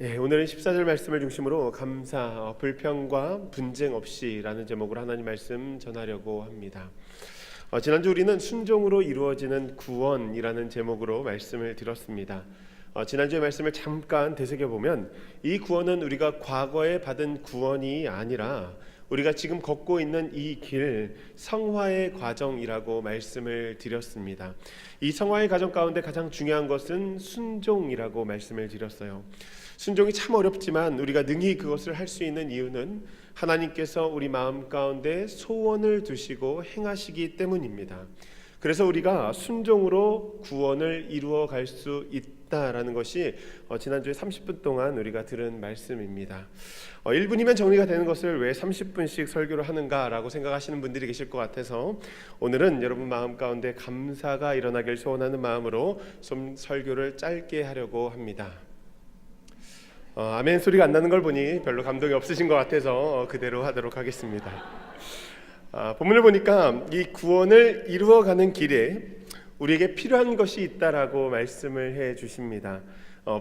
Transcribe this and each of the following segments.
오늘은 14절 말씀을 중심으로 감사, 불평과 분쟁 없이라는 제목으로 하나님 말씀 전하려고 합니다. 지난주 우리는 순종으로 이루어지는 구원이라는 제목으로 말씀을 드렸습니다. 지난주의 말씀을 잠깐 되새겨보면 이 구원은 우리가 과거에 받은 구원이 아니라 우리가 지금 걷고 있는 이 길, 성화의 과정이라고 말씀을 드렸습니다. 이 성화의 과정 가운데 가장 중요한 것은 순종이라고 말씀을 드렸어요. 순종이 참 어렵지만 우리가 능히 그것을 할 수 있는 이유는 하나님께서 우리 마음 가운데 소원을 두시고 행하시기 때문입니다. 그래서 우리가 순종으로 구원을 이루어 갈 수 있다라는 것이 지난주에 30분 동안 우리가 들은 말씀입니다. 1분이면 정리가 되는 것을 왜 30분씩 설교를 하는가라고 생각하시는 분들이 계실 것 같아서 오늘은 여러분 마음 가운데 감사가 일어나길 소원하는 마음으로 좀 설교를 짧게 하려고 합니다. 아멘 소리가 안 나는 걸 보니 별로 감동이 없으신 것 같아서 그대로 하도록 하겠습니다. 본문을 보니까 이 구원을 이루어가는 길에 우리에게 필요한 것이 있다라고 말씀을 해 주십니다.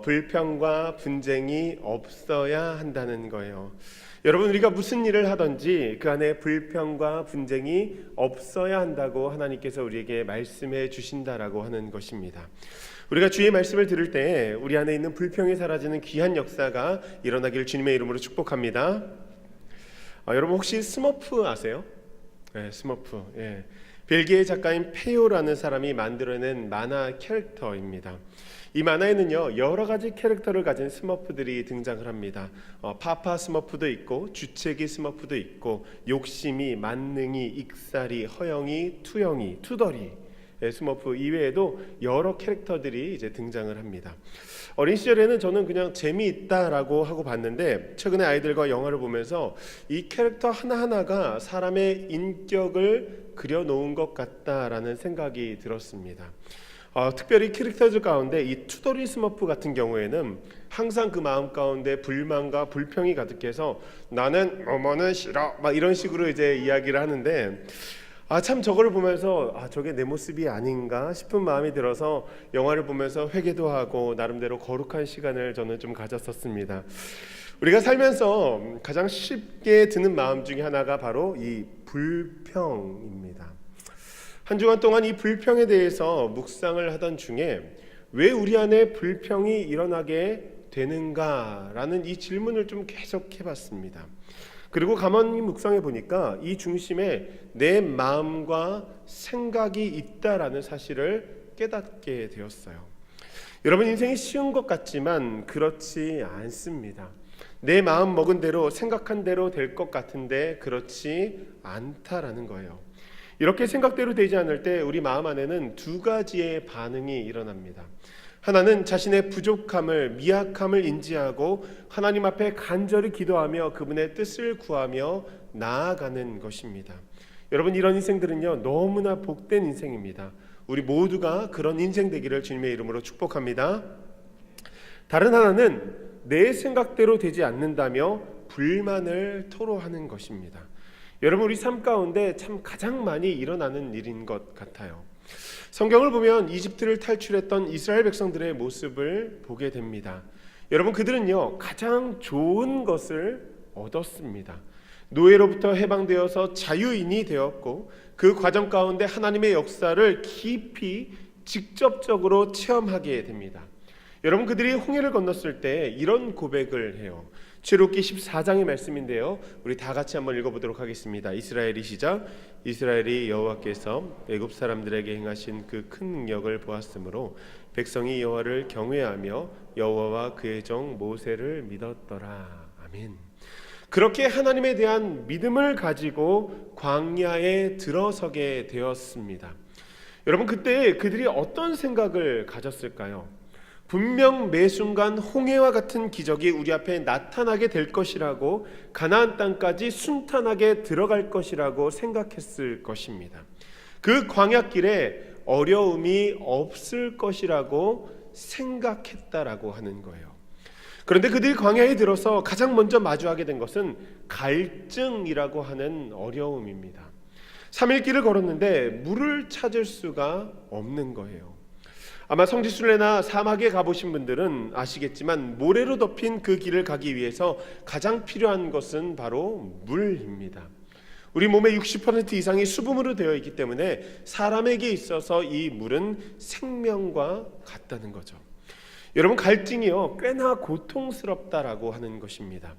불평과 분쟁이 없어야 한다는 거예요. 여러분, 우리가 무슨 일을 하든지 그 안에 불평과 분쟁이 없어야 한다고 하나님께서 우리에게 말씀해 주신다라고 하는 것입니다. 우리가 주의 말씀을 들을 때 우리 안에 있는 불평이 사라지는 귀한 역사가 일어나길 주님의 이름으로 축복합니다. 여러분 혹시 스머프 아세요? 네, 스머프. 벨기에 작가인 페요라는 사람이 만들어낸 만화 캐릭터입니다. 이 만화에는요 여러 가지 캐릭터를 가진 스머프들이 등장을 합니다. 파파 스머프도 있고 주책이 스머프도 있고 욕심이, 만능이, 익살이, 허영이, 투영이, 투덜이 스머프 이외에도 여러 캐릭터들이 이제 등장을 합니다. 어린 시절에는 저는 그냥 재미있다라고 하고 봤는데 최근에 아이들과 영화를 보면서 이 캐릭터 하나하나가 사람의 인격을 그려놓은 것 같다라는 생각이 들었습니다. 특별히 캐릭터들 가운데 이 투덜이 스머프 같은 경우에는 항상 그 마음 가운데 불만과 불평이 가득해서 나는 어머는 싫어 막 이런 식으로 이제 이야기를 하는데 참 저거를 보면서 저게 내 모습이 아닌가 싶은 마음이 들어서 영화를 보면서 회개도 하고 나름대로 거룩한 시간을 저는 좀 가졌었습니다. 우리가 살면서 가장 쉽게 드는 마음 중에 하나가 바로 이 불평입니다. 한 주간 동안 이 불평에 대해서 묵상을 하던 중에 왜 우리 안에 불평이 일어나게 되는가라는 이 질문을 좀 계속 해봤습니다. 그리고 가만히 묵상해 보니까 이 중심에 내 마음과 생각이 있다라는 사실을 깨닫게 되었어요. 여러분 인생이 쉬운 것 같지만 그렇지 않습니다. 내 마음 먹은 대로 생각한 대로 될 것 같은데 그렇지 않다라는 거예요. 이렇게 생각대로 되지 않을 때 우리 마음 안에는 두 가지의 반응이 일어납니다. 하나는 자신의 부족함을, 미약함을 인지하고 하나님 앞에 간절히 기도하며 그분의 뜻을 구하며 나아가는 것입니다. 여러분 이런 인생들은요 너무나 복된 인생입니다. 우리 모두가 그런 인생 되기를 주님의 이름으로 축복합니다. 다른 하나는 내 생각대로 되지 않는다며 불만을 토로하는 것입니다. 여러분 우리 삶 가운데 참 가장 많이 일어나는 일인 것 같아요. 성경을 보면 이집트를 탈출했던 이스라엘 백성들의 모습을 보게 됩니다. 여러분 그들은요 가장 좋은 것을 얻었습니다. 노예로부터 해방되어서 자유인이 되었고 그 과정 가운데 하나님의 역사를 깊이 직접적으로 체험하게 됩니다. 여러분 그들이 홍해를 건넜을 때 이런 고백을 해요. 출애굽기 14장의 말씀인데요. 우리 다 같이 한번 읽어보도록 하겠습니다. 이스라엘이 시작. 이스라엘이 여호와께서 애굽 사람들에게 행하신 그 큰 능력을 보았으므로 백성이 여호와를 경외하며 여호와와 그의 종 모세를 믿었더라. 아멘. 그렇게 하나님에 대한 믿음을 가지고 광야에 들어서게 되었습니다. 여러분 그때 그들이 어떤 생각을 가졌을까요? 분명 매 순간 홍해와 같은 기적이 우리 앞에 나타나게 될 것이라고 가나안 땅까지 순탄하게 들어갈 것이라고 생각했을 것입니다. 그 광야길에 어려움이 없을 것이라고 생각했다라고 하는 거예요. 그런데 그들이 광야에 들어서 가장 먼저 마주하게 된 것은 갈증이라고 하는 어려움입니다. 3일 길을 걸었는데 물을 찾을 수가 없는 거예요. 아마 성지순례나 사막에 가보신 분들은 아시겠지만 모래로 덮인 그 길을 가기 위해서 가장 필요한 것은 바로 물입니다. 우리 몸의 60% 이상이 수분으로 되어 있기 때문에 사람에게 있어서 이 물은 생명과 같다는 거죠. 여러분, 갈증이요 꽤나 고통스럽다라고 하는 것입니다.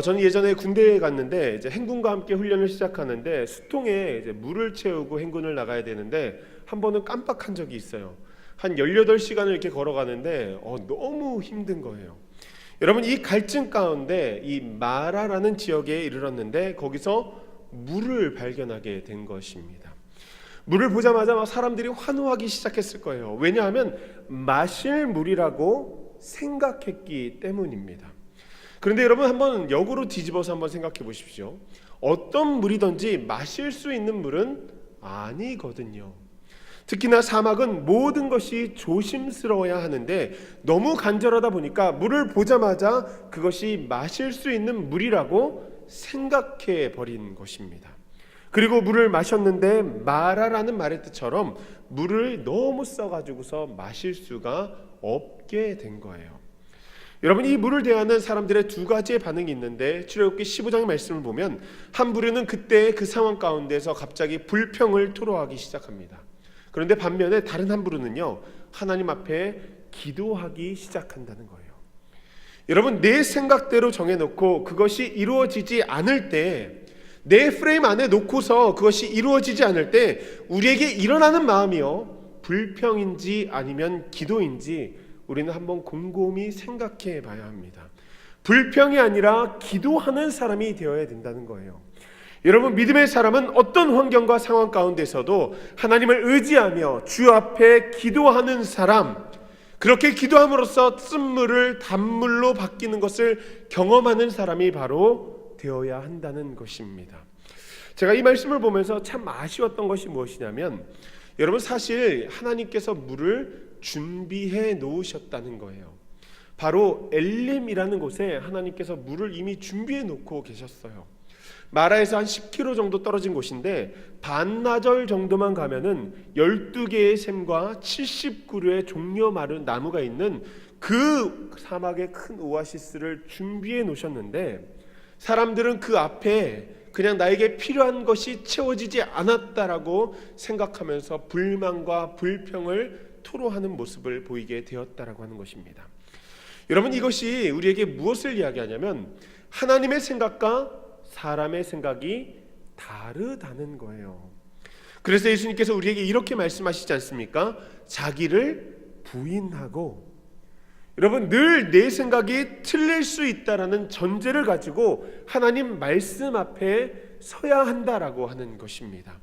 저는 예전에 군대에 갔는데 이제 행군과 함께 훈련을 시작하는데 수통에 이제 물을 채우고 행군을 나가야 되는데 한 번은 깜빡한 적이 있어요. 한 18시간을 이렇게 걸어가는데 너무 힘든 거예요. 여러분, 이 갈증 가운데 이 마라라는 지역에 이르렀는데 거기서 물을 발견하게 된 것입니다. 물을 보자마자 막 사람들이 환호하기 시작했을 거예요. 왜냐하면 마실 물이라고 생각했기 때문입니다. 그런데 여러분, 한번 역으로 뒤집어서 한번 생각해 보십시오. 어떤 물이든지 마실 수 있는 물은 아니거든요. 특히나 사막은 모든 것이 조심스러워야 하는데 너무 간절하다 보니까 물을 보자마자 그것이 마실 수 있는 물이라고 생각해 버린 것입니다. 그리고 물을 마셨는데 마라라는 말의 뜻처럼 물을 너무 써가지고서 마실 수가 없게 된 거예요. 여러분, 이 물을 대하는 사람들의 두 가지의 반응이 있는데 출애굽기 15장의 말씀을 보면 한 부류는 그때 그 상황 가운데서 갑자기 불평을 토로하기 시작합니다. 그런데 반면에 다른 한 부류는요, 하나님 앞에 기도하기 시작한다는 거예요. 여러분, 내 생각대로 정해놓고 그것이 이루어지지 않을 때, 내 프레임 안에 놓고서 그것이 이루어지지 않을 때 우리에게 일어나는 마음이요, 불평인지 아니면 기도인지 우리는 한번 곰곰이 생각해 봐야 합니다. 불평이 아니라 기도하는 사람이 되어야 된다는 거예요. 여러분, 믿음의 사람은 어떤 환경과 상황 가운데서도 하나님을 의지하며 주 앞에 기도하는 사람, 그렇게 기도함으로써 쓴물을 단물로 바뀌는 것을 경험하는 사람이 바로 되어야 한다는 것입니다. 제가 이 말씀을 보면서 참 아쉬웠던 것이 무엇이냐면, 여러분, 사실 하나님께서 물을 준비해 놓으셨다는 거예요. 바로 엘림이라는 곳에 하나님께서 물을 이미 준비해 놓고 계셨어요. 마라에서 한 10km 정도 떨어진 곳인데 반나절 정도만 가면은 12개의 샘과 70그루의 종려 마른 나무가 있는 그 사막의 큰 오아시스를 준비해 놓으셨는데, 사람들은 그 앞에 그냥 나에게 필요한 것이 채워지지 않았다라고 생각하면서 불만과 불평을 토로하는 모습을 보이게 되었다라고 하는 것입니다. 여러분, 이것이 우리에게 무엇을 이야기하냐면 하나님의 생각과 사람의 생각이 다르다는 거예요. 그래서 예수님께서 우리에게 이렇게 말씀하시지 않습니까? 자기를 부인하고, 여러분, 늘 내 생각이 틀릴 수 있다라는 전제를 가지고 하나님 말씀 앞에 서야 한다라고 하는 것입니다.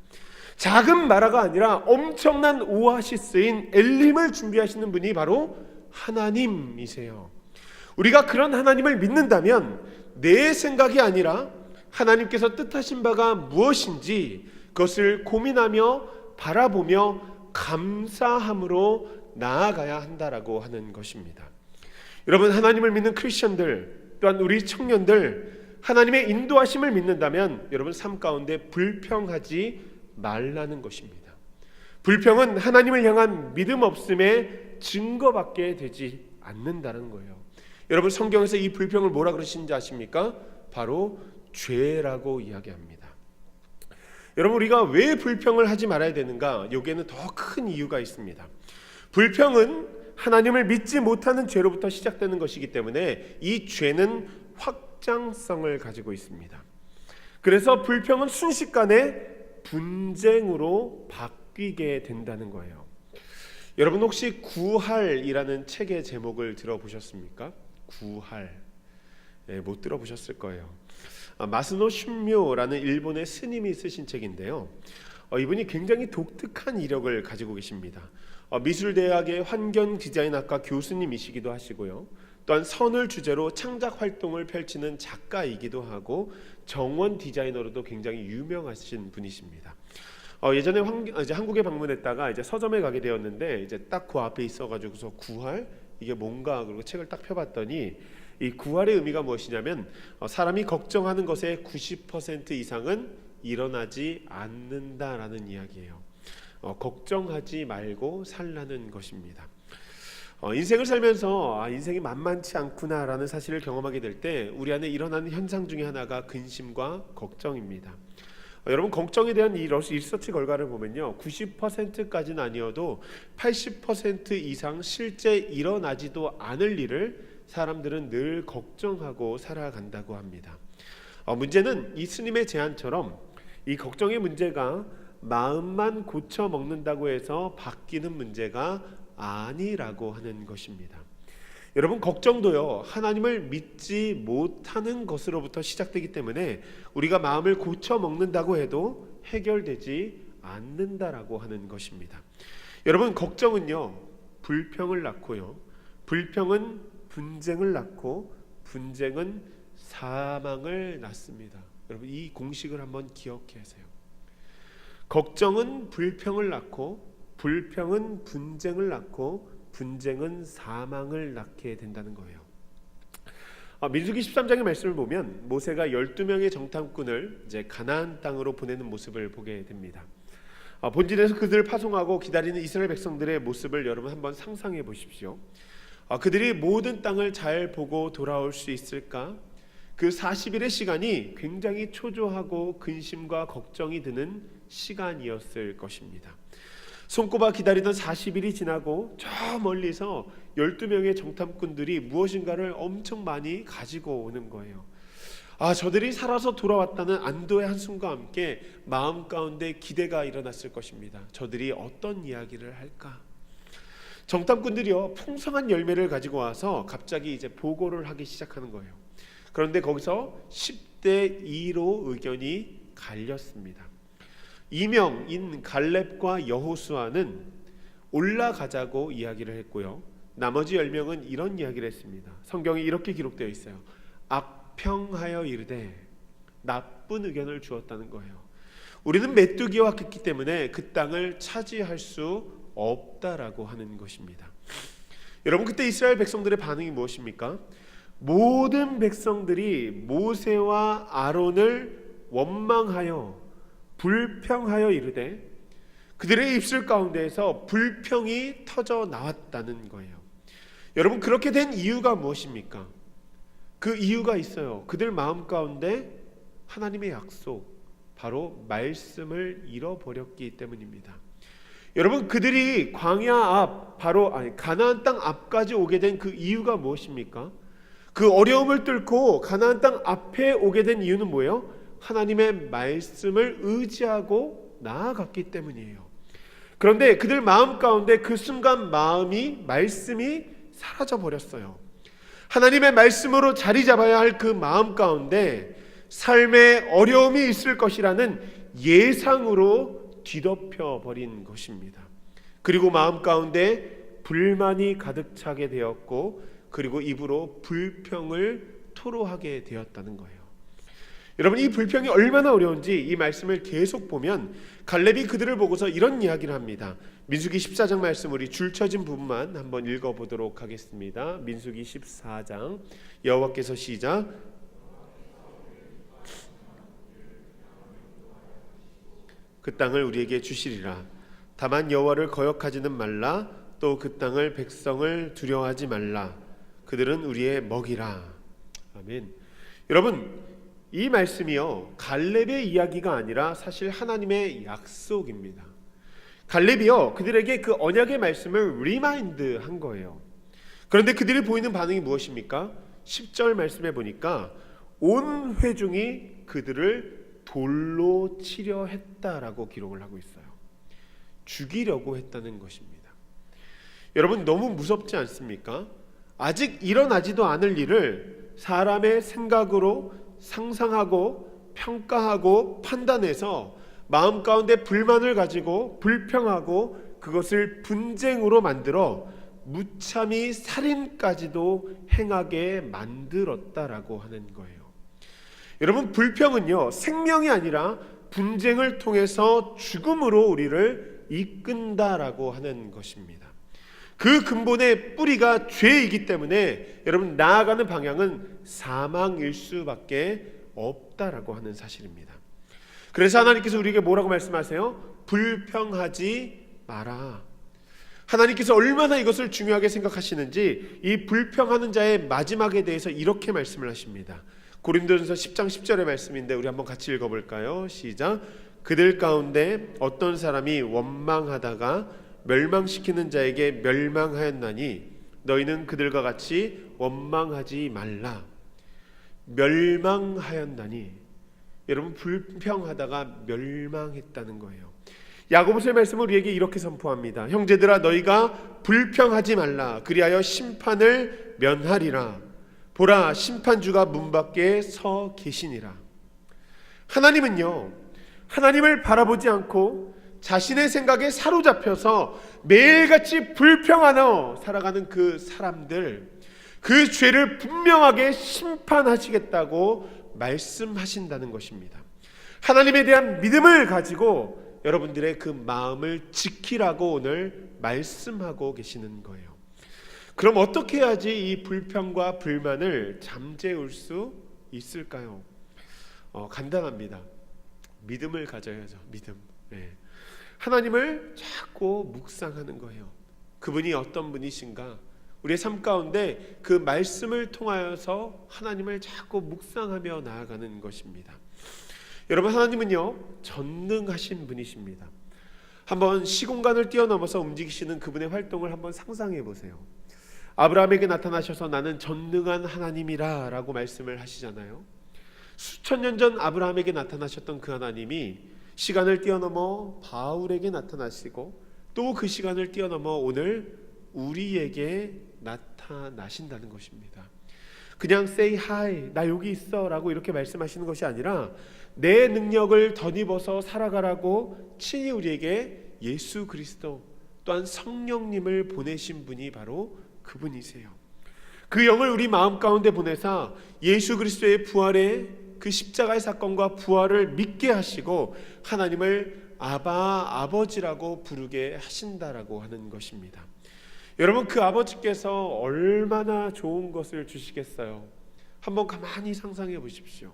작은 마라가 아니라 엄청난 오아시스인 엘림을 준비하시는 분이 바로 하나님이세요. 우리가 그런 하나님을 믿는다면 내 생각이 아니라 하나님께서 뜻하신 바가 무엇인지 그것을 고민하며 바라보며 감사함으로 나아가야 한다라고 하는 것입니다. 여러분, 하나님을 믿는 크리스천들, 또한 우리 청년들, 하나님의 인도하심을 믿는다면 여러분, 삶 가운데 불평하지 말라는 것입니다. 불평은 하나님을 향한 믿음 없음의 증거밖에 되지 않는다는 거예요. 여러분, 성경에서 이 불평을 뭐라 그러시는지 아십니까? 바로 죄라고 이야기합니다. 여러분, 우리가 왜 불평을 하지 말아야 되는가? 여기에는 더 큰 이유가 있습니다. 불평은 하나님을 믿지 못하는 죄로부터 시작되는 것이기 때문에 이 죄는 확장성을 가지고 있습니다. 그래서 불평은 순식간에 분쟁으로 바뀌게 된다는 거예요. 여러분, 혹시 구할이라는 책의 제목을 들어보셨습니까? 구할. 못 들어보셨을 거예요. 마스노 슌묘라는 일본의 스님이 쓰신 책인데요. 이분이 굉장히 독특한 이력을 가지고 계십니다. 미술대학의 환경디자인학과 교수님이시기도 하시고요. 또한 선을 주제로 창작 활동을 펼치는 작가이기도 하고 정원 디자이너로도 굉장히 유명하신 분이십니다. 예전에 이제 한국에 방문했다가 이제 서점에 가게 되었는데 이제 딱 그 앞에 있어가지고서 구할 이게 뭔가 그리고 책을 딱 펴봤더니 이 구할의 의미가 무엇이냐면 사람이 걱정하는 것의 90% 이상은 일어나지 않는다라는 이야기예요. 걱정하지 말고 살라는 것입니다. 인생을 살면서 인생이 만만치 않구나라는 사실을 경험하게 될 때 우리 안에 일어나는 현상 중에 하나가 근심과 걱정입니다. 여러분, 걱정에 대한 이 리서치 결과를 보면요, 90%까지는 아니어도 80% 이상 실제 일어나지도 않을 일을 사람들은 늘 걱정하고 살아간다고 합니다. 문제는 이 스님의 제안처럼 이 걱정의 문제가 마음만 고쳐 먹는다고 해서 바뀌는 문제가 아니라고 하는 것입니다. 여러분, 걱정도요, 하나님을 믿지 못하는 것으로부터 시작되기 때문에 우리가 마음을 고쳐 먹는다고 해도 해결되지 않는다라고 하는 것입니다. 여러분, 걱정은요, 불평을 낳고요, 불평은 분쟁을 낳고, 분쟁은 사망을 낳습니다. 여러분, 이 공식을 한번 기억하세요. 걱정은 불평을 낳고, 불평은 분쟁을 낳고, 분쟁은 사망을 낳게 된다는 거예요. 민수기 13장의 말씀을 보면 모세가 12명의 정탐꾼을 이제 가나안 땅으로 보내는 모습을 보게 됩니다. 본질에서 그들을 파송하고 기다리는 이스라엘 백성들의 모습을 여러분 한번 상상해 보십시오. 그들이 모든 땅을 잘 보고 돌아올 수 있을까? 그 40일의 시간이 굉장히 초조하고 근심과 걱정이 드는 시간이었을 것입니다. 손꼽아 기다리던 40일이 지나고 저 멀리서 12명의 정탐꾼들이 무엇인가를 엄청 많이 가지고 오는 거예요. 저들이 살아서 돌아왔다는 안도의 한숨과 함께 마음 가운데 기대가 일어났을 것입니다. 저들이 어떤 이야기를 할까? 정탐꾼들이요, 풍성한 열매를 가지고 와서 갑자기 이제 보고를 하기 시작하는 거예요. 그런데 거기서 10대 2로 의견이 갈렸습니다. 이명인 갈렙과 여호수아는 올라가자고 이야기를 했고요, 나머지 10명은 이런 이야기를 했습니다. 성경에 이렇게 기록되어 있어요. 악평하여 이르되, 나쁜 의견을 주었다는 거예요. 우리는 메뚜기와 같기 때문에 그 땅을 차지할 수 없다라고 하는 것입니다. 여러분, 그때 이스라엘 백성들의 반응이 무엇입니까? 모든 백성들이 모세와 아론을 원망하여 불평하여 이르되, 그들의 입술 가운데에서 불평이 터져 나왔다는 거예요. 여러분, 그렇게 된 이유가 무엇입니까? 그 이유가 있어요. 그들 마음 가운데 하나님의 약속, 바로 말씀을 잃어버렸기 때문입니다. 여러분, 그들이 광야 앞, 바로 가나안 땅 앞까지 오게 된 그 이유가 무엇입니까? 그 어려움을 뚫고 가나안 땅 앞에 오게 된 이유는 뭐예요? 하나님의 말씀을 의지하고 나아갔기 때문이에요. 그런데 그들 마음 가운데 그 순간 말씀이 사라져 버렸어요. 하나님의 말씀으로 자리 잡아야 할 그 마음 가운데 삶의 어려움이 있을 것이라는 예상으로 뒤덮여 버린 것입니다. 그리고 마음 가운데 불만이 가득 차게 되었고, 그리고 입으로 불평을 토로하게 되었다는 거예요. 여러분, 이 불평이 얼마나 어려운지 이 말씀을 계속 보면 갈렙이 그들을 보고서 이런 이야기를 합니다. 민수기 14장 말씀, 우리 줄쳐진 부분만 한번 읽어보도록 하겠습니다. 민수기 14장, 여호와께서 시작. 그 땅을 우리에게 주시리라. 다만 여호와를 거역하지는 말라. 또 그 땅을 백성을 두려워하지 말라. 그들은 우리의 먹이라. 아멘. 여러분, 이 말씀이요, 갈렙의 이야기가 아니라 사실 하나님의 약속입니다. 갈렙이요, 그들에게 그 언약의 말씀을 리마인드 한 거예요. 그런데 그들이 보이는 반응이 무엇입니까? 10절 말씀에 보니까 온 회중이 그들을 돌로 치려 했다라고 기록을 하고 있어요. 죽이려고 했다는 것입니다. 여러분, 너무 무섭지 않습니까? 아직 일어나지도 않을 일을 사람의 생각으로 상상하고 평가하고 판단해서 마음 가운데 불만을 가지고 불평하고 그것을 분쟁으로 만들어 무참히 살인까지도 행하게 만들었다라고 하는 거예요. 여러분, 불평은요, 생명이 아니라 분쟁을 통해서 죽음으로 우리를 이끈다라고 하는 것입니다. 그 근본의 뿌리가 죄이기 때문에 여러분, 나아가는 방향은 사망일 수밖에 없다라고 하는 사실입니다. 그래서 하나님께서 우리에게 뭐라고 말씀하세요? 불평하지 마라. 하나님께서 얼마나 이것을 중요하게 생각하시는지 이 불평하는 자의 마지막에 대해서 이렇게 말씀을 하십니다. 고린도전서 10장 10절의 말씀인데 우리 한번 같이 읽어볼까요? 시작. 그들 가운데 어떤 사람이 원망하다가 멸망시키는 자에게 멸망하였나니 너희는 그들과 같이 원망하지 말라. 멸망하였나니, 여러분 불평하다가 멸망했다는 거예요. 야고보서의 말씀을 우리에게 이렇게 선포합니다. 형제들아 너희가 불평하지 말라. 그리하여 심판을 면하리라. 보라 심판주가 문 밖에 서 계시니라. 하나님은요, 하나님을 바라보지 않고 자신의 생각에 사로잡혀서 매일같이 불평하며 살아가는 그 사람들, 그 죄를 분명하게 심판하시겠다고 말씀하신다는 것입니다. 하나님에 대한 믿음을 가지고 여러분들의 그 마음을 지키라고 오늘 말씀하고 계시는 거예요. 그럼 어떻게 해야지 이 불평과 불만을 잠재울 수 있을까요? 간단합니다. 믿음을 가져야죠. 믿음. 네. 하나님을 자꾸 묵상하는 거예요. 그분이 어떤 분이신가? 우리의 삶 가운데 그 말씀을 통하여서 하나님을 자꾸 묵상하며 나아가는 것입니다. 여러분, 하나님은요 전능하신 분이십니다. 한번 시공간을 뛰어넘어서 움직이시는 그분의 활동을 한번 상상해 보세요. 아브라함에게 나타나셔서 나는 전능한 하나님이라 라고 말씀을 하시잖아요. 수천 년 전 아브라함에게 나타나셨던 그 하나님이 시간을 뛰어넘어 바울에게 나타나시고 또 그 시간을 뛰어넘어 오늘 우리에게 나타나신다는 것입니다. 그냥 say hi, 나 여기 있어 라고 이렇게 말씀하시는 것이 아니라 내 능력을 덧입어서 살아가라고 친히 우리에게 예수 그리스도 또한 성령님을 보내신 분이 바로 그분이세요. 그 영을 우리 마음 가운데 보내사 예수 그리스도의 부활의 그 십자가의 사건과 부활을 믿게 하시고 하나님을 아바, 아버지라고 부르게 하신다라고 하는 것입니다. 여러분, 그 아버지께서 얼마나 좋은 것을 주시겠어요? 한번 가만히 상상해 보십시오.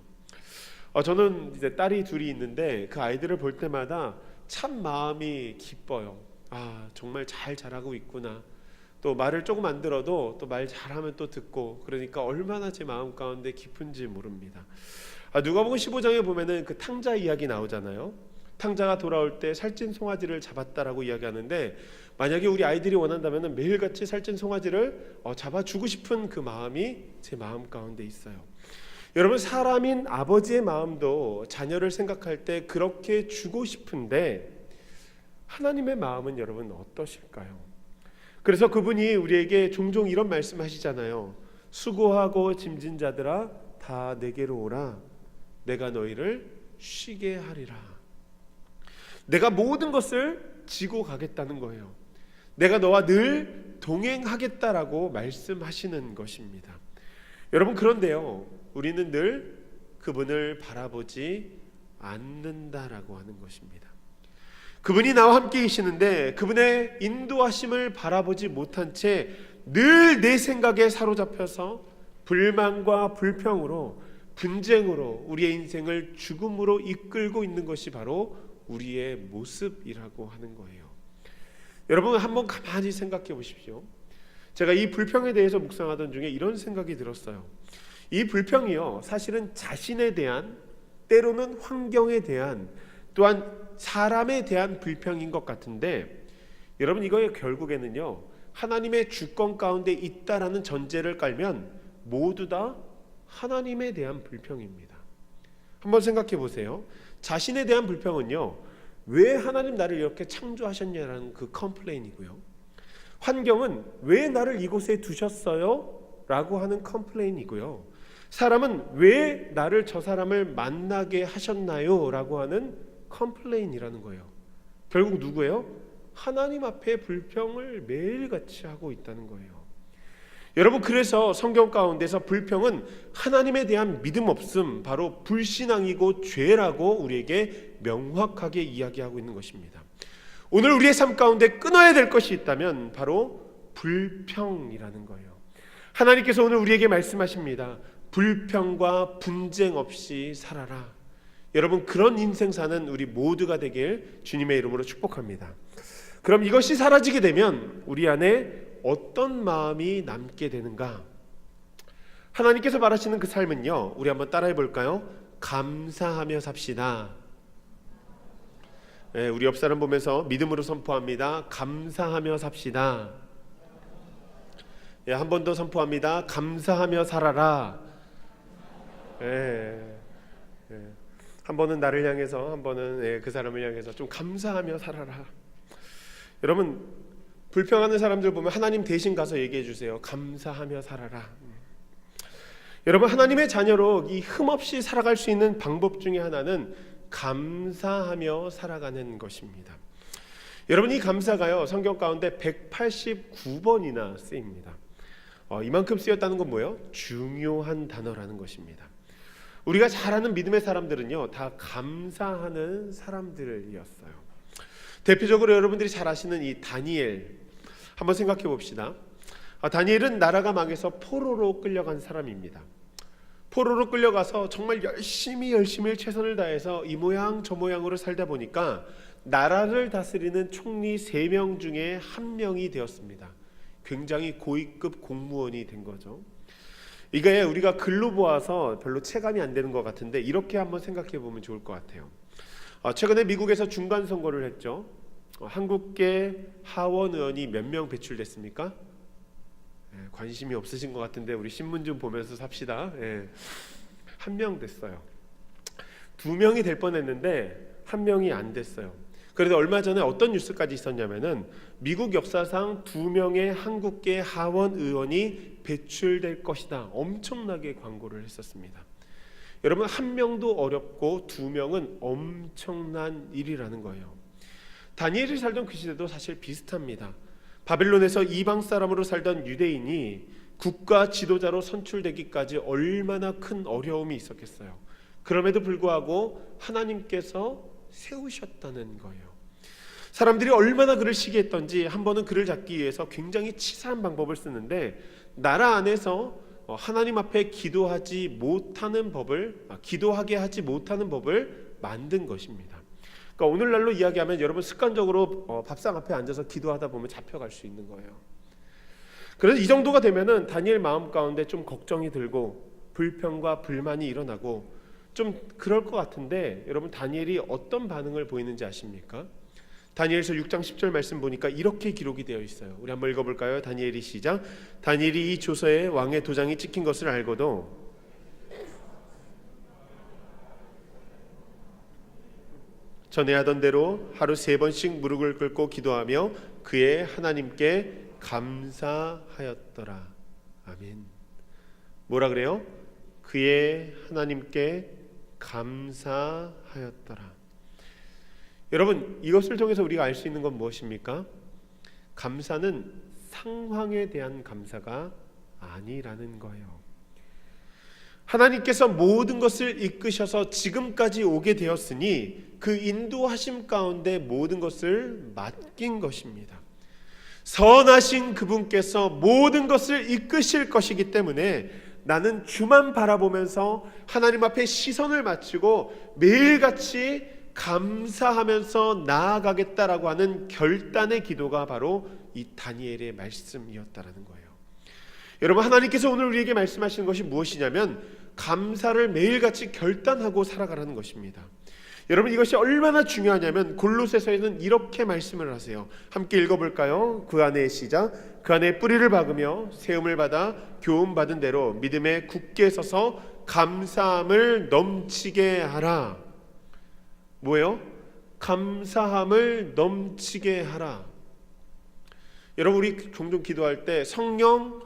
저는 이제 딸이 둘이 있는데 그 아이들을 볼 때마다 참 마음이 기뻐요. 정말 잘 자라고 있구나. 또 말을 조금 안 들어도 또 말 잘하면 또 듣고, 그러니까 얼마나 제 마음 가운데 깊은지 모릅니다. 누가복음 15장에 보면은 그 탕자 이야기 나오잖아요. 탕자가 돌아올 때 살찐 송아지를 잡았다라고 이야기하는데, 만약에 우리 아이들이 원한다면 매일같이 살찐 송아지를 잡아주고 싶은 그 마음이 제 마음 가운데 있어요. 여러분, 사람인 아버지의 마음도 자녀를 생각할 때 그렇게 주고 싶은데 하나님의 마음은 여러분 어떠실까요? 그래서 그분이 우리에게 종종 이런 말씀하시잖아요. 수고하고 짐진 자들아 다 내게로 오라. 내가 너희를 쉬게 하리라. 내가 모든 것을 지고 가겠다는 거예요. 내가 너와 늘 동행하겠다라고 말씀하시는 것입니다. 여러분, 그런데요, 우리는 늘 그분을 바라보지 않는다라고 하는 것입니다. 그분이 나와 함께 계시는데 그분의 인도하심을 바라보지 못한 채 늘 내 생각에 사로잡혀서 불만과 불평으로, 분쟁으로 우리의 인생을 죽음으로 이끌고 있는 것이 바로 우리의 모습이라고 하는 거예요. 여러분, 한번 가만히 생각해 보십시오. 제가 이 불평에 대해서 묵상하던 중에 이런 생각이 들었어요. 이 불평이요, 사실은 자신에 대한, 때로는 환경에 대한, 또한 사람에 대한 불평인 것 같은데, 여러분, 이거의 결국에는요, 하나님의 주권 가운데 있다라는 전제를 깔면 모두 다 하나님에 대한 불평입니다. 한번 생각해 보세요. 자신에 대한 불평은요, 왜 하나님 나를 이렇게 창조하셨냐라는 그 컴플레인이고요, 환경은 왜 나를 이곳에 두셨어요? 라고 하는 컴플레인이고요, 사람은 왜 나를 저 사람을 만나게 하셨나요? 라고 하는 컴플레인이라는 거예요. 결국 누구예요? 하나님 앞에 불평을 매일같이 하고 있다는 거예요. 여러분, 그래서 성경 가운데서 불평은 하나님에 대한 믿음 없음, 바로 불신앙이고 죄라고 우리에게 명확하게 이야기하고 있는 것입니다. 오늘 우리의 삶 가운데 끊어야 될 것이 있다면 바로 불평이라는 거예요. 하나님께서 오늘 우리에게 말씀하십니다. 불평과 분쟁 없이 살아라. 여러분, 그런 인생 사는 우리 모두가 되길 주님의 이름으로 축복합니다. 그럼 이것이 사라지게 되면 우리 안에 어떤 마음이 남게 되는가? 하나님께서 말하시는 그 삶은요, 우리 한번 따라해 볼까요? 감사하며 삽시다. 네, 우리 옆 사람 보면서 믿음으로 선포합니다. 감사하며 삽시다. 네, 한 번 더 선포합니다. 감사하며 살아라. 네, 네. 한 번은 나를 향해서, 한 번은 그 사람을 향해서 좀 감사하며 살아라. 여러분, 불평하는 사람들 보면 하나님 대신 가서 얘기해 주세요. 감사하며 살아라. 여러분, 하나님의 자녀로 이 흠없이 살아갈 수 있는 방법 중에 하나는 감사하며 살아가는 것입니다. 여러분, 이 감사가요, 성경 가운데 189번이나 쓰입니다. 이만큼 쓰였다는 건 뭐예요? 중요한 단어라는 것입니다. 우리가 잘 아는 믿음의 사람들은요, 다 감사하는 사람들이었어요. 대표적으로 여러분들이 잘 아시는 이 다니엘 한번 생각해 봅시다. 다니엘은 나라가 망해서 포로로 끌려간 사람입니다. 포로로 끌려가서 정말 열심히 최선을 다해서 이 모양 저 모양으로 살다 보니까 나라를 다스리는 총리 3명 중에 1명이 되었습니다. 굉장히 고위급 공무원이 된 거죠. 이게 우리가 글로 보아서 별로 체감이 안 되는 것 같은데 이렇게 한번 생각해 보면 좋을 것 같아요. 최근에 미국에서 중간 선거를 했죠. 한국계 하원 의원이 몇 명 배출됐습니까? 관심이 없으신 것 같은데 우리 신문 좀 보면서 삽시다. 1명 됐어요. 2명이 될 뻔했는데 1명이 안 됐어요. 그런데 얼마 전에 어떤 뉴스까지 있었냐면은 미국 역사상 2명의 한국계 하원 의원이 배출될 것이다. 엄청나게 광고를 했었습니다. 여러분, 1명도 어렵고 2명은 엄청난 일이라는 거예요. 다니엘이 살던 그 시대도 사실 비슷합니다. 바벨론에서 이방 사람으로 살던 유대인이 국가 지도자로 선출되기까지 얼마나 큰 어려움이 있었겠어요. 그럼에도 불구하고 하나님께서 세우셨다는 거예요. 사람들이 얼마나 그를 시기했던지 한 번은 그를 잡기 위해서 굉장히 치사한 방법을 쓰는데 나라 안에서 하나님 앞에 기도하게 하지 못하는 법을 만든 것입니다. 그러니까 오늘날로 이야기하면 여러분 습관적으로 밥상 앞에 앉아서 기도하다 보면 잡혀갈 수 있는 거예요. 그래서 이 정도가 되면은 다니엘 마음 가운데 좀 걱정이 들고 불평과 불만이 일어나고 좀 그럴 것 같은데 여러분, 다니엘이 어떤 반응을 보이는지 아십니까? 다니엘서 6장 10절 말씀 보니까 이렇게 기록이 되어 있어요. 우리 한번 읽어볼까요? 다니엘이 시작. 다니엘이 이 조서에 왕의 도장이 찍힌 것을 알고도 전에 하던 대로 하루 3번씩 무릎을 꿇고 기도하며 그의 하나님께 감사하였더라. 아멘. 뭐라 그래요? 그의 하나님께 감사하였더라. 여러분, 이것을 통해서 우리가 알 수 있는 건 무엇입니까? 감사는 상황에 대한 감사가 아니라는 거예요. 하나님께서 모든 것을 이끄셔서 지금까지 오게 되었으니 그 인도하심 가운데 모든 것을 맡긴 것입니다. 선하신 그분께서 모든 것을 이끄실 것이기 때문에 나는 주만 바라보면서 하나님 앞에 시선을 맞추고 매일같이 감사하면서 나아가겠다라고 하는 결단의 기도가 바로 이 다니엘의 말씀이었다라는 거예요. 여러분, 하나님께서 오늘 우리에게 말씀하시는 것이 무엇이냐면 감사를 매일같이 결단하고 살아가라는 것입니다. 여러분, 이것이 얼마나 중요하냐면 골로새서에는 이렇게 말씀을 하세요. 함께 읽어볼까요? 그 안에 시작. 그 안에 뿌리를 박으며 세움을 받아 교훈 받은 대로 믿음에 굳게 서서 감사함을 넘치게 하라. 뭐예요? 감사함을 넘치게 하라. 여러분, 우리 종종 기도할 때 성령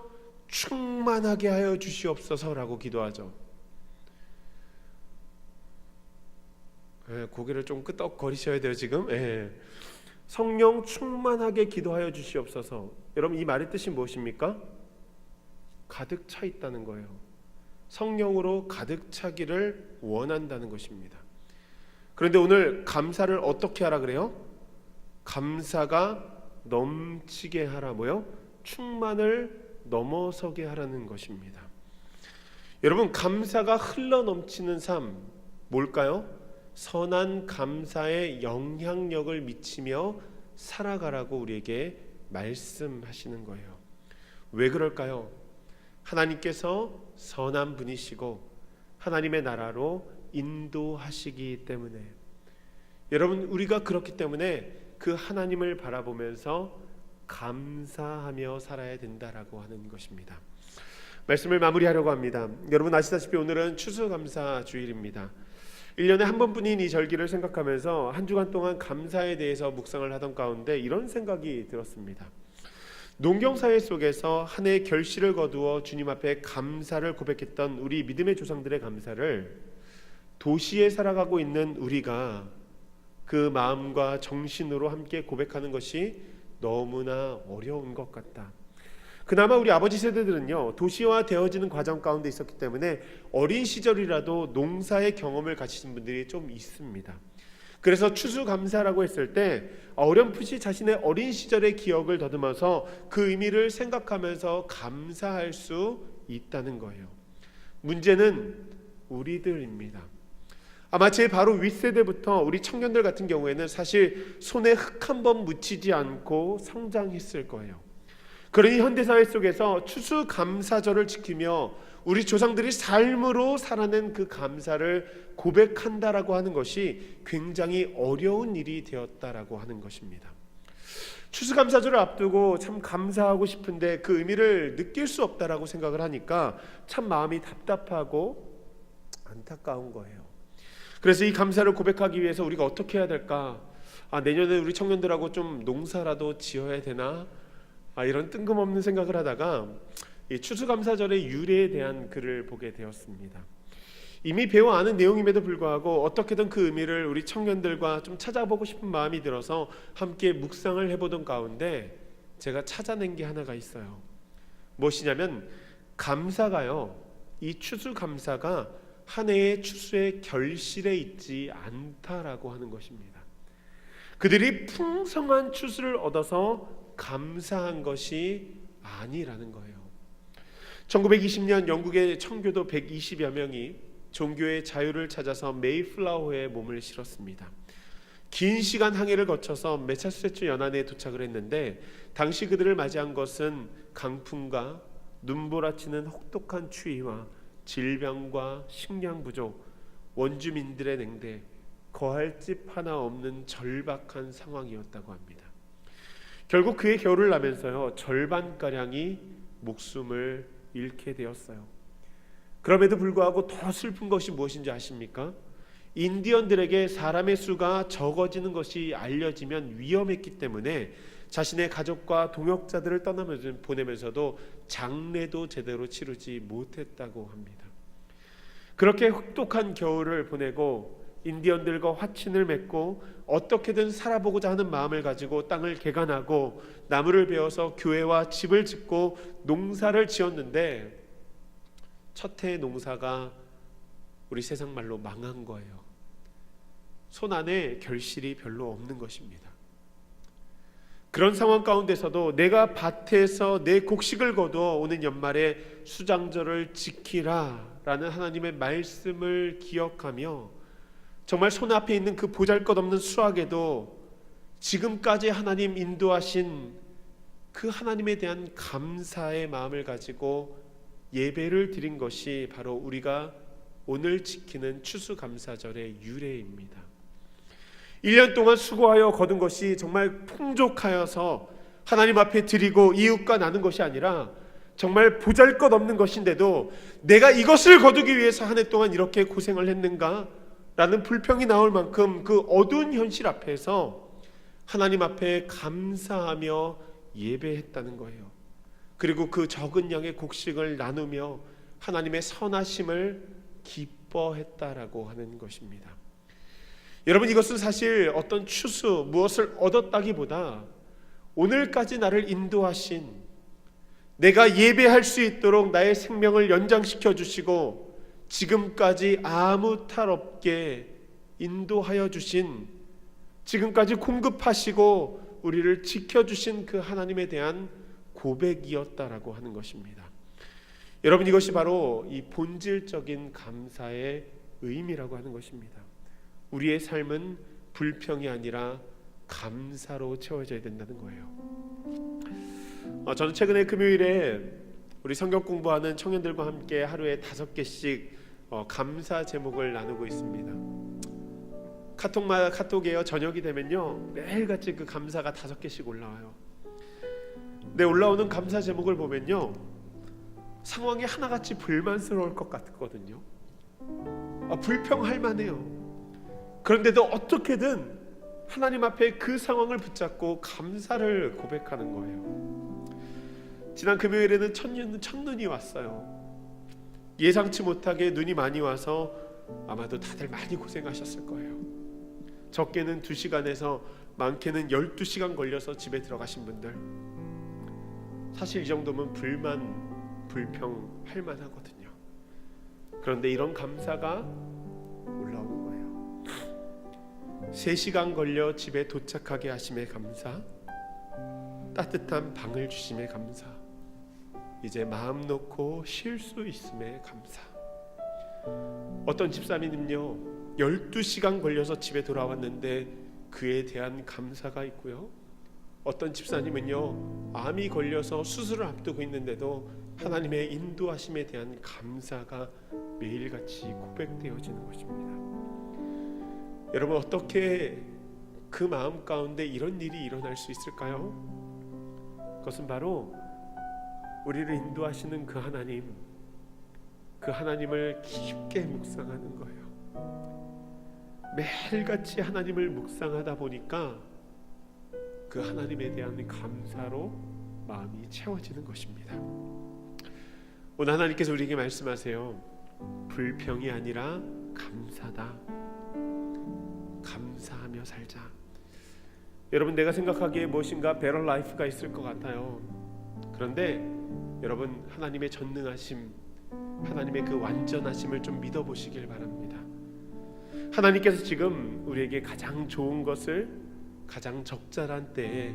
충만하게 하여 주시옵소서라고 기도하죠. 고개를 좀 끄덕거리셔야 돼요 지금. 성령 충만하게 기도하여 주시옵소서. 여러분, 이 말의 뜻이 무엇입니까? 가득 차 있다는 거예요. 성령으로 가득 차기를 원한다는 것입니다. 그런데 오늘 감사를 어떻게 하라 그래요? 감사가 넘치게 하라. 뭐요? 충만을 넘어서게 하라는 것입니다. 여러분, 감사가 흘러 넘치는 삶 뭘까요? 선한 감사의 영향력을 미치며 살아가라고 우리에게 말씀하시는 거예요. 왜 그럴까요? 하나님께서 선한 분이시고 하나님의 나라로 인도하시기 때문에, 여러분, 우리가 그렇기 때문에 그 하나님을 바라보면서 감사하며 살아야 된다라고 하는 것입니다. 말씀을 마무리하려고 합니다. 여러분 아시다시피 오늘은 추수감사 주일입니다. 1년에 한 번뿐인 이 절기를 생각하면서 한 주간 동안 감사에 대해서 묵상을 하던 가운데 이런 생각이 들었습니다. 농경사회 속에서 한 해의 결실을 거두어 주님 앞에 감사를 고백했던 우리 믿음의 조상들의 감사를 도시에 살아가고 있는 우리가 그 마음과 정신으로 함께 고백하는 것이 너무나 어려운 것 같다. 그나마 우리 아버지 세대들은요, 도시화되어지는 과정 가운데 있었기 때문에 어린 시절이라도 농사의 경험을 가지신 분들이 좀 있습니다. 그래서 추수감사라고 했을 때 어렴풋이 자신의 어린 시절의 기억을 더듬어서 그 의미를 생각하면서 감사할 수 있다는 거예요. 문제는 우리들입니다. 아마 제 바로 윗세대부터 우리 청년들 같은 경우에는 사실 손에 흙 한 번 묻히지 않고 성장했을 거예요. 그러니 현대사회 속에서 추수감사절을 지키며 우리 조상들이 삶으로 살아낸 그 감사를 고백한다라고 하는 것이 굉장히 어려운 일이 되었다라고 하는 것입니다. 추수감사절을 앞두고 참 감사하고 싶은데 그 의미를 느낄 수 없다라고 생각을 하니까 참 마음이 답답하고 안타까운 거예요. 그래서 이 감사를 고백하기 위해서 우리가 어떻게 해야 될까? 내년에 우리 청년들하고 좀 농사라도 지어야 되나? 이런 뜬금없는 생각을 하다가 이 추수감사절의 유래에 대한 글을 보게 되었습니다. 이미 배워 아는 내용임에도 불구하고 어떻게든 그 의미를 우리 청년들과 좀 찾아보고 싶은 마음이 들어서 함께 묵상을 해보던 가운데 제가 찾아낸 게 하나가 있어요. 무엇이냐면 감사가요, 이 추수감사가 한 해의 추수의 결실에 있지 않다라고 하는 것입니다. 그들이 풍성한 추수를 얻어서 감사한 것이 아니라는 거예요. 1920년 영국의 청교도 120여 명이 종교의 자유를 찾아서 메이플라워에 몸을 실었습니다. 긴 시간 항해를 거쳐서 매사추세츠 연안에 도착을 했는데 당시 그들을 맞이한 것은 강풍과 눈보라치는 혹독한 추위와 질병과 식량 부족, 원주민들의 냉대, 거할 집 하나 없는 절박한 상황이었다고 합니다. 결국 그의 겨울을 나면서요, 절반가량이 목숨을 잃게 되었어요. 그럼에도 불구하고 더 슬픈 것이 무엇인지 아십니까? 인디언들에게 사람의 수가 적어지는 것이 알려지면 위험했기 때문에 자신의 가족과 동역자들을 보내면서도 장례도 제대로 치르지 못했다고 합니다. 그렇게 혹독한 겨울을 보내고 인디언들과 화친을 맺고 어떻게든 살아보고자 하는 마음을 가지고 땅을 개간하고 나무를 베어서 교회와 집을 짓고 농사를 지었는데 첫 해의 농사가 우리 세상 말로 망한 거예요. 손 안에 결실이 별로 없는 것입니다. 그런 상황 가운데서도 내가 밭에서 내 곡식을 거두어 오는 연말에 수장절을 지키라 라는 하나님의 말씀을 기억하며 정말 손 앞에 있는 그 보잘것없는 수확에도 지금까지 하나님 인도하신 그 하나님에 대한 감사의 마음을 가지고 예배를 드린 것이 바로 우리가 오늘 지키는 추수감사절의 유래입니다. 1년 동안 수고하여 거둔 것이 정말 풍족하여서 하나님 앞에 드리고 이웃과 나눈 것이 아니라 정말 보잘것없는 것인데도 내가 이것을 거두기 위해서 한 해 동안 이렇게 고생을 했는가? 라는 불평이 나올 만큼 그 어두운 현실 앞에서 하나님 앞에 감사하며 예배했다는 거예요. 그리고 그 적은 양의 곡식을 나누며 하나님의 선하심을 기뻐했다라고 하는 것입니다. 여러분, 이것은 사실 어떤 추수, 무엇을 얻었다기보다 오늘까지 나를 인도하신, 내가 예배할 수 있도록 나의 생명을 연장시켜 주시고 지금까지 아무 탈 없게 인도하여 주신, 지금까지 공급하시고 우리를 지켜주신 그 하나님에 대한 고백이었다라고 하는 것입니다. 여러분, 이것이 바로 이 본질적인 감사의 의미라고 하는 것입니다. 우리의 삶은 불평이 아니라 감사로 채워져야 된다는 거예요. 저는 최근에 금요일에 우리 성경 공부하는 청년들과 함께 하루에 5개씩 감사 제목을 나누고 있습니다. 카톡이에요. 저녁이 되면요 매일같이 그 감사가 5개씩 올라와요. 근데 올라오는 감사 제목을 보면요 상황이 하나같이 불만스러울 것 같거든요. 불평할 만해요. 그런데도 어떻게든 하나님 앞에 그 상황을 붙잡고 감사를 고백하는 거예요. 지난 금요일에는 첫눈이 왔어요. 예상치 못하게 눈이 많이 와서 아마도 다들 많이 고생하셨을 거예요. 적게는 2시간에서 많게는 12시간 걸려서 집에 들어가신 분들, 사실 이 정도면 불평할 만하거든요. 그런데 이런 감사가 올라오는 거예요. 3시간 걸려 집에 도착하게 하심에 감사, 따뜻한 방을 주심에 감사, 이제 마음 놓고 쉴 수 있음에 감사. 어떤 집사님은요 12시간 걸려서 집에 돌아왔는데 그에 대한 감사가 있고요, 어떤 집사님은요 암이 걸려서 수술을 앞두고 있는데도 하나님의 인도하심에 대한 감사가 매일같이 고백되어지는 것입니다. 여러분, 어떻게 그 마음 가운데 이런 일이 일어날 수 있을까요? 그것은 바로 우리를 인도하시는 그 하나님을 깊게 묵상하는 거예요. 매일같이 하나님을 묵상하다 보니까 그 하나님에 대한 감사로 마음이 채워지는 것입니다. 오늘 하나님께서 우리에게 말씀하세요. 불평이 아니라 감사다. 감사하며 살자. 여러분, 내가 생각하기에 무엇인가 베럴 라이프가 있을 것 같아요. 그런데 여러분, 하나님의 전능하심, 하나님의 그 완전하심을 좀 믿어보시길 바랍니다. 하나님께서 지금 우리에게 가장 좋은 것을 가장 적절한 때에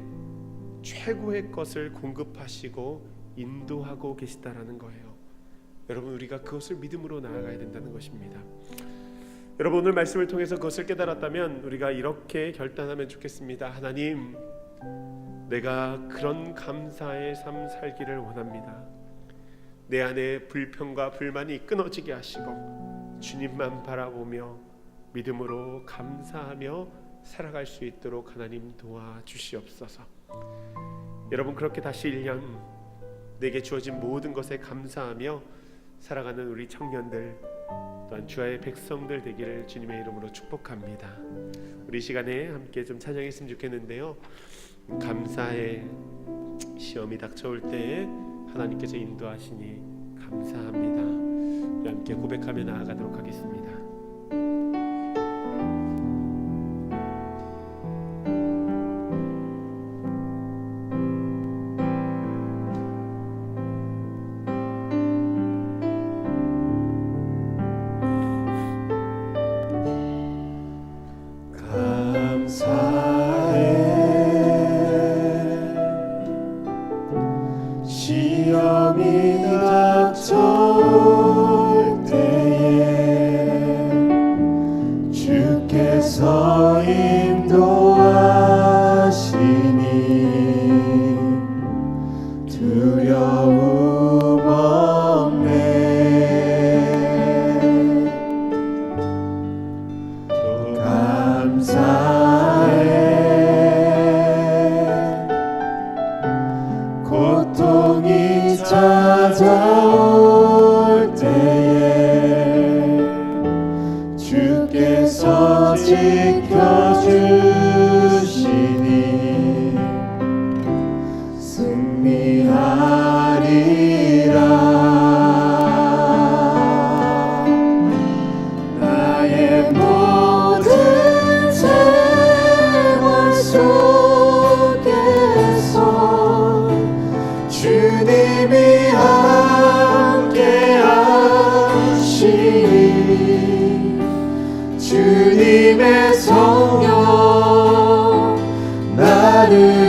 최고의 것을 공급하시고 인도하고 계시다라는 거예요. 여러분, 우리가 그것을 믿음으로 나아가야 된다는 것입니다. 여러분, 오늘 말씀을 통해서 그것을 깨달았다면 우리가 이렇게 결단하면 좋겠습니다. 하나님, 내가 그런 감사의 삶 살기를 원합니다. 내 안에 불평과 불만이 끊어지게 하시고 주님만 바라보며 믿음으로 감사하며 살아갈 수 있도록 하나님 도와주시옵소서. 여러분, 그렇게 다시 1년 내게 주어진 모든 것에 감사하며 살아가는 우리 청년들 또한 주의 백성들 되기를 주님의 이름으로 축복합니다. 우리 시간에 함께 좀 찬양했으면 좋겠는데요, 감사의 시험이 닥쳐올 때에 하나님께서 인도하시니 감사합니다. 우리 함께 고백하며 나아가도록 하겠습니다. 시험이 닥쳐올 때에 주께서 인도하시니 두려움 없네. 또 감사해. 고통이 찾아올 때에 주께서 지켜주시니 승리하리라. 나의 모든 생활 속에서 주님이 함께하시니 주님의 성령 나를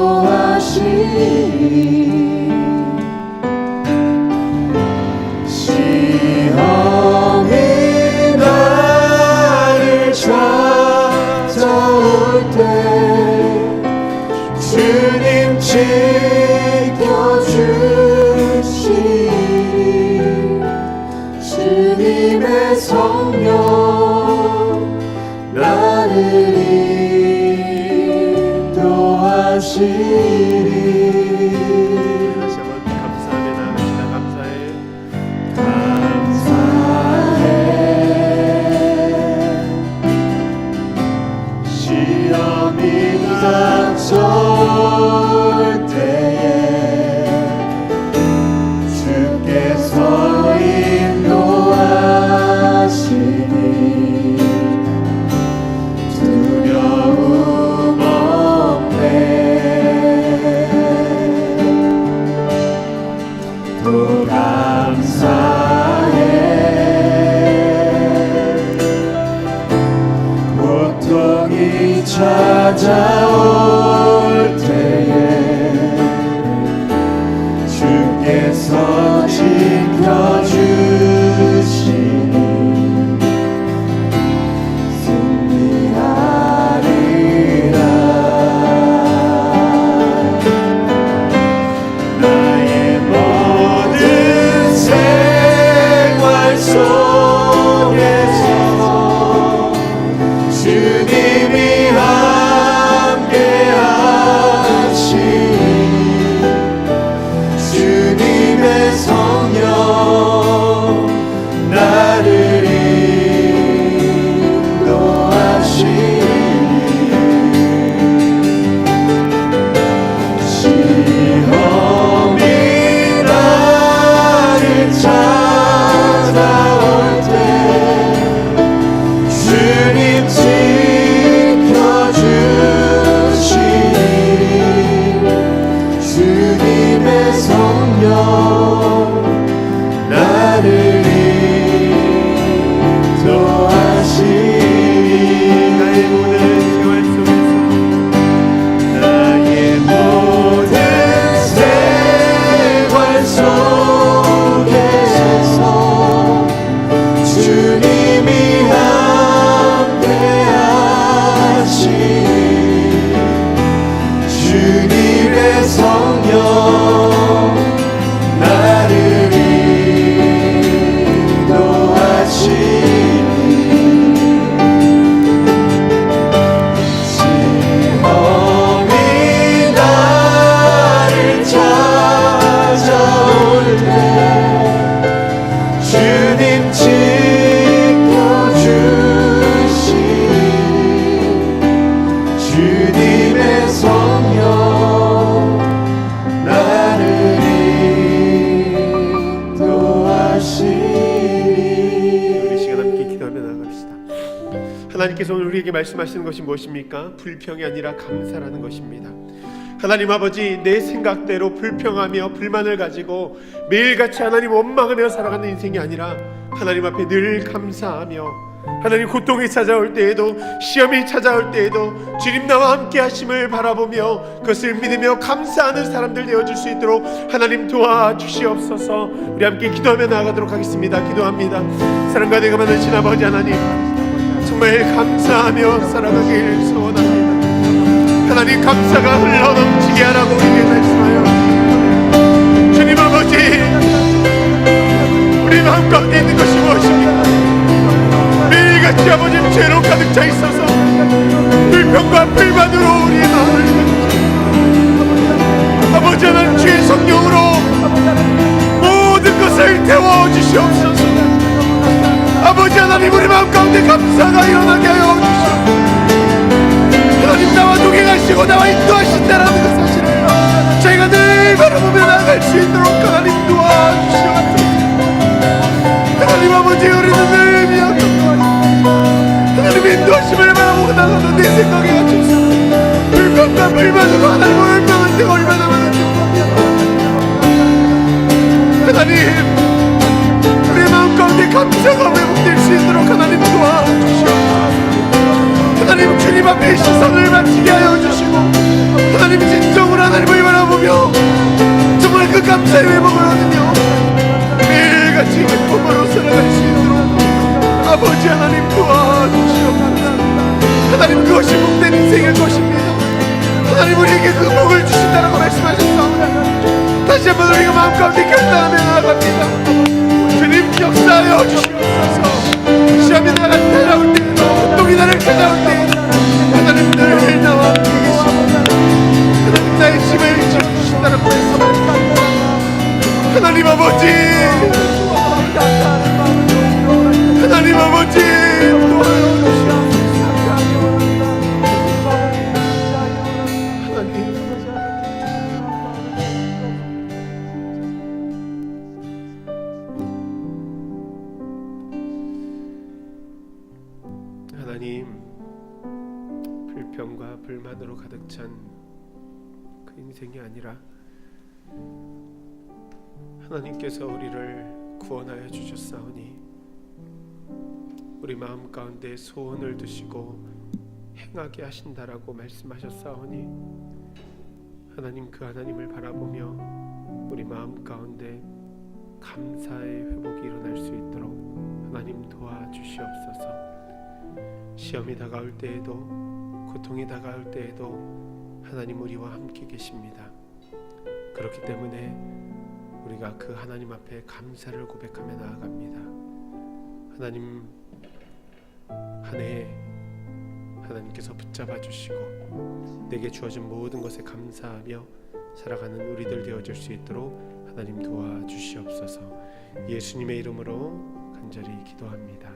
인도하시니 시험이 날 주께서 지켜주시니 승리하리라. 나의 모든 생활 속에서 주님이 주님의 성령 나를 인도하시니 시험이 나를 찾아올 때 주님 지켜주시니 주님의 성령 나를 인도하시니 나의 모든 생활 속에서 주님이 함께하시니 주님의 성령 나를 인도하시니 시험이 나를 찾아올 때 주님 지켜주시니 주님의 성령 나를 인도하시니. 우리 시간 함께 기도하며 나아갑시다. 하나님께서 오늘 우리에게 말씀하시는 것이 무엇입니까? 불평이 아니라 감사라는 것입니다. 하나님 아버지, 내 생각대로 불평하며 불만을 가지고 매일같이 하나님 원망하며 살아가는 인생이 아니라 하나님 앞에 늘 감사하며 하나님 고통이 찾아올 때에도 시험이 찾아올 때에도 주님 나와 함께 하심을 바라보며 그것을 믿으며 감사하는 사람들 되어줄 수 있도록 하나님 도와주시옵소서. 우리 함께 기도하며 나아가도록 하겠습니다. 기도합니다. 사랑과 내가 많으신 아버지 하나님, 정말 감사하며 살아가길 소원합니다. 하나님, 감사가 흘러넘치게 하라고 우리에게 말씀하여 주님 아버지, 우리 마음 가운데 있는 것이 무엇입니까? 매일같이 아버지 죄로 가득 차 있어서 불평과 불만으로 우리의 마음을 아버지 하나님 주의 성령으로 모든 것을 태워주시옵소서. 아버지 하나님, 우리 마음 가운데 감사가 일어나게 하여 주시옵소서. 하나님, 나와 동행하시고 나와 인도하신다라는 그 사실을 저희가 늘 바라보며 나아갈 수 있도록 하나님 도와주시옵소서. 하나님 아버지, 우리는 늘 미안합니다. 하나님의 인도하심을 바라보고 나가도 내 생각에 갇혀서 불평과 불만으로 하나님 얼마나 내가 얼마나 많은지 하나님, 우리의 마음 가운데 감사가 회복될 수 있도록 하나님 도와주시옵소서. 하나님, 주님 앞에 시선을 맞추게 하여 주시고 하나님 진정으로 하나님을 바라보며 정말 그 감사의 회복을 얻으며 매일같이 기쁨으로 살아갈 수 있도록 아버지 하나님 도와주시옵소서. 하나님, 그것이 복된 인생일 것입니다. 하나님, 우리에게 그 복을 주신다라고 말씀하셨사오니 다시 한번 우리가 마음 가운데 결단하며 나아갑니다. 주님 역사하여 주시옵소서. 시험이 나를 찾아올 때, 고통이 나를 찾아올 때 하나님 늘 나와 함께 계시고 하나님 나의 짐을 지어주신다라고 말씀하셨습니다. 하나님 아버지, 하나님 아버지 도와주시옵소서. 하나님, 불평과 불만으로 가득 찬 그 인생이 아니라 하나님께서 우리를 구원하여 주셨사오니 우리 마음 가운데 소원을 두시고 행하게 하신다라고 말씀하셨사오니 하나님, 그 하나님을 바라보며 우리 마음 가운데 감사의 회복이 일어날 수 있도록 하나님 도와주시옵소서. 시험이 다가올 때에도, 고통이 다가올 때에도 하나님 우리와 함께 계십니다. 그렇기 때문에 우리가 그 하나님 앞에 감사를 고백하며 나아갑니다. 하나님, 한 해 하나님께서 붙잡아 주시고 내게 주어진 모든 것에 감사하며 살아가는 우리들 되어줄 수 있도록 하나님 도와주시옵소서. 예수님의 이름으로 간절히 기도합니다.